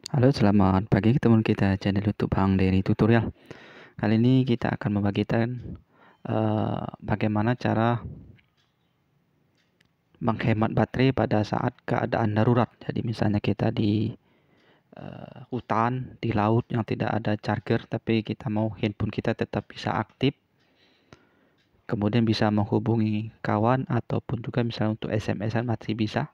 Halo, selamat pagi teman kita channel YouTube Bang Denny Tutorial. Kali ini kita akan membagikan bagaimana cara menghemat baterai pada saat keadaan darurat. Jadi misalnya kita di hutan, di laut yang tidak ada charger, tapi kita mau handphone kita tetap bisa aktif, kemudian bisa menghubungi kawan ataupun juga misalnya untuk SMS-an masih bisa.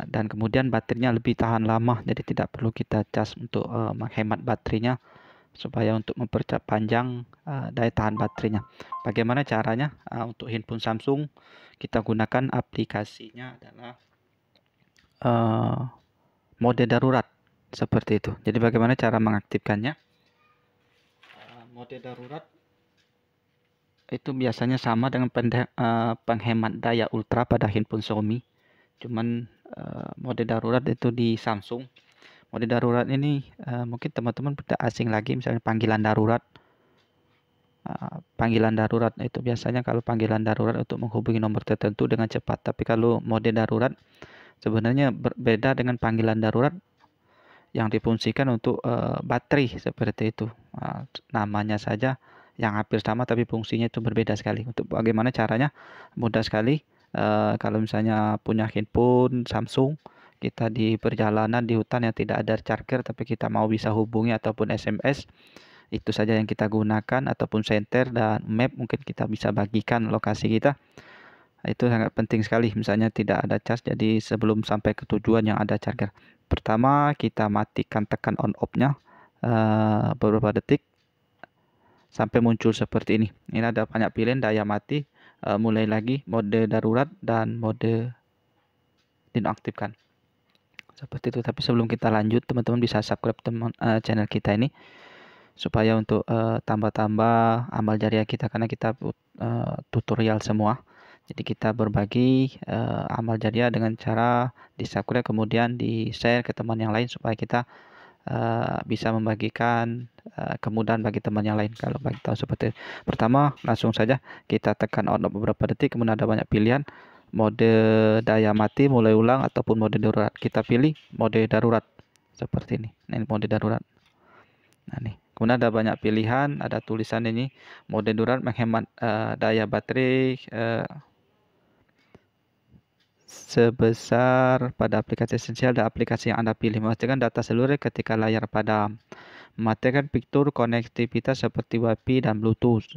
Dan kemudian baterainya lebih tahan lama, jadi tidak perlu kita cas untuk menghemat baterainya supaya untuk memperpanjang daya tahan baterainya. Bagaimana caranya? Untuk handphone Samsung kita gunakan aplikasinya adalah mode darurat seperti itu. Jadi bagaimana cara mengaktifkannya? Mode darurat itu biasanya sama dengan penghemat daya ultra pada handphone Xiaomi. Cuman mode darurat itu di Samsung. Mode darurat ini mungkin teman-teman tidak asing lagi, misalnya panggilan darurat. Panggilan darurat itu biasanya kalau panggilan darurat untuk menghubungi nomor tertentu dengan cepat. Tapi kalau mode darurat sebenarnya berbeda dengan panggilan darurat yang difungsikan untuk baterai seperti itu. Namanya saja yang hampir sama tapi fungsinya itu berbeda sekali. Untuk bagaimana caranya? Mudah sekali. Kalau misalnya punya handphone Samsung, kita di perjalanan di hutan yang tidak ada charger tapi kita mau bisa hubungi ataupun SMS, itu saja yang kita gunakan, ataupun senter dan map mungkin kita bisa bagikan lokasi kita. Itu sangat penting sekali, misalnya tidak ada cas, jadi sebelum sampai ke tujuan yang ada charger, pertama kita matikan, tekan on off-nya beberapa detik sampai muncul seperti ini. Ini ada banyak pilihan, daya mati, mulai lagi, mode darurat, dan mode dinonaktifkan seperti itu. Tapi sebelum kita lanjut, teman-teman bisa subscribe channel kita ini supaya untuk tambah-tambah amal jariah kita, karena kita tutorial semua. Jadi kita berbagi amal jariah dengan cara di subscribe kemudian di share ke teman yang lain supaya kita bisa membagikan kemudahan bagi teman yang lain. Kalau bagi tahu seperti itu. Pertama langsung saja kita tekan on beberapa detik, kemudian ada banyak pilihan mode daya mati, mulai ulang, ataupun mode darurat. Kita pilih mode darurat seperti ini. Nah, ini mode darurat. Nah, nih. Kemudian ada banyak pilihan, ada tulisan ini mode darurat menghemat daya baterai sebesar pada aplikasi esensial dan aplikasi yang Anda pilih. Memastikan data seluruh ketika layar padam. Mematikan fitur konektivitas seperti Wi-Fi dan Bluetooth.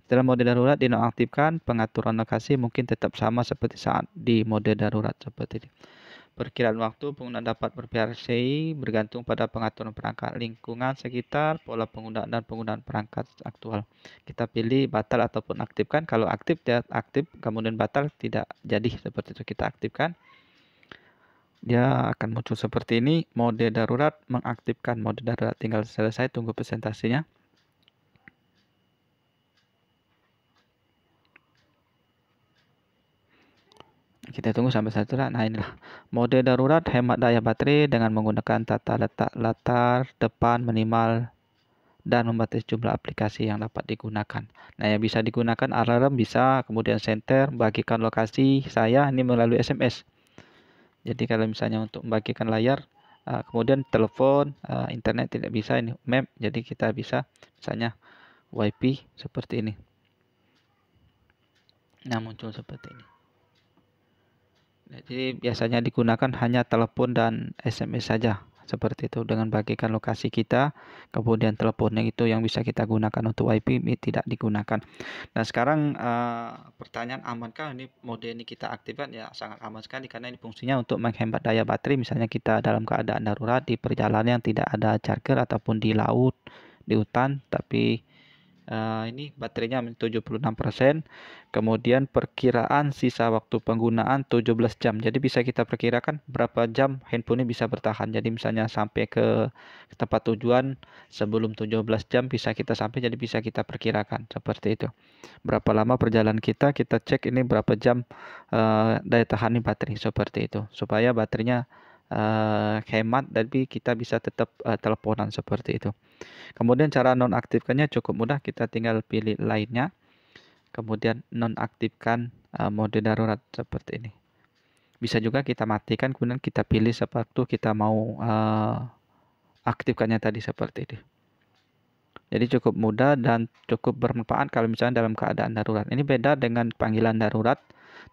Setelah mode darurat dinonaktifkan, pengaturan lokasi mungkin tetap sama seperti saat di mode darurat seperti ini. Perkiraan waktu penggunaan dapat bervariasi bergantung pada pengaturan perangkat, lingkungan sekitar, pola penggunaan dan penggunaan perangkat aktual. Kita pilih batal ataupun aktifkan. Kalau aktif dia aktif, kemudian batal tidak jadi, seperti itu. Kita aktifkan. Dia akan muncul seperti ini, mode darurat, mengaktifkan mode darurat. Tinggal selesai, tunggu presentasinya. Kita tunggu sampai satu. Nah, inilah mode darurat, hemat daya baterai dengan menggunakan tata letak latar depan minimal dan membatasi jumlah aplikasi yang dapat digunakan. Nah, yang bisa digunakan alarm bisa, kemudian senter, bagikan lokasi saya ini melalui SMS. Jadi kalau misalnya untuk membagikan layar, kemudian telepon, internet tidak bisa, ini map, jadi kita bisa misalnya Wi-Fi seperti ini. Nah, muncul seperti ini. Jadi biasanya digunakan hanya telepon dan SMS saja seperti itu, dengan bagikan lokasi kita, kemudian teleponnya itu yang bisa kita gunakan. Untuk Wi-Fi ini tidak digunakan. Nah, sekarang pertanyaan, amankah ini mode ini kita aktifkan? Ya, sangat aman sekali karena ini fungsinya untuk menghemat daya baterai. Misalnya kita dalam keadaan darurat di perjalanan yang tidak ada charger ataupun di laut, di hutan, tapi ini baterainya 76%, kemudian perkiraan sisa waktu penggunaan 17 jam. Jadi bisa kita perkirakan berapa jam handphone ini bisa bertahan. Jadi misalnya sampai ke tempat tujuan sebelum 17 jam bisa kita sampai, jadi bisa kita perkirakan seperti itu. Berapa lama perjalanan kita cek ini berapa jam daya tahan baterai seperti itu. Supaya baterainya hemat tapi kita bisa tetap teleponan seperti itu. Kemudian cara nonaktifkannya cukup mudah, kita tinggal pilih lainnya, kemudian nonaktifkan mode darurat seperti ini. Bisa juga kita matikan, kemudian kita pilih seperti kita mau aktifkannya tadi seperti itu. Jadi cukup mudah dan cukup bermanfaat kalau misalnya dalam keadaan darurat. Ini beda dengan panggilan darurat.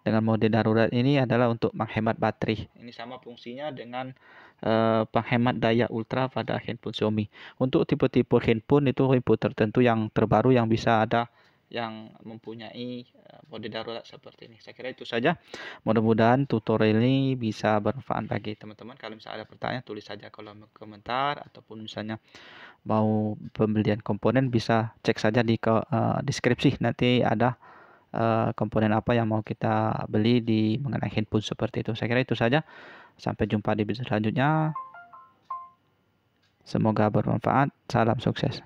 Dengan mode darurat ini adalah untuk menghemat baterai. Ini sama fungsinya dengan penghemat daya ultra pada handphone Xiaomi. Untuk tipe-tipe handphone itu tipe tertentu yang terbaru yang bisa ada yang mempunyai mode darurat seperti ini. Saya kira itu saja. Mudah-mudahan tutorial ini bisa bermanfaat bagi teman-teman. Kalau misalnya ada pertanyaan, tulis saja kolom komentar ataupun misalnya mau pembelian komponen bisa cek saja di deskripsi, nanti ada komponen apa yang mau kita beli di mengenai handphone seperti itu. Saya kira itu saja. Sampai jumpa di video selanjutnya. Semoga bermanfaat. Salam sukses.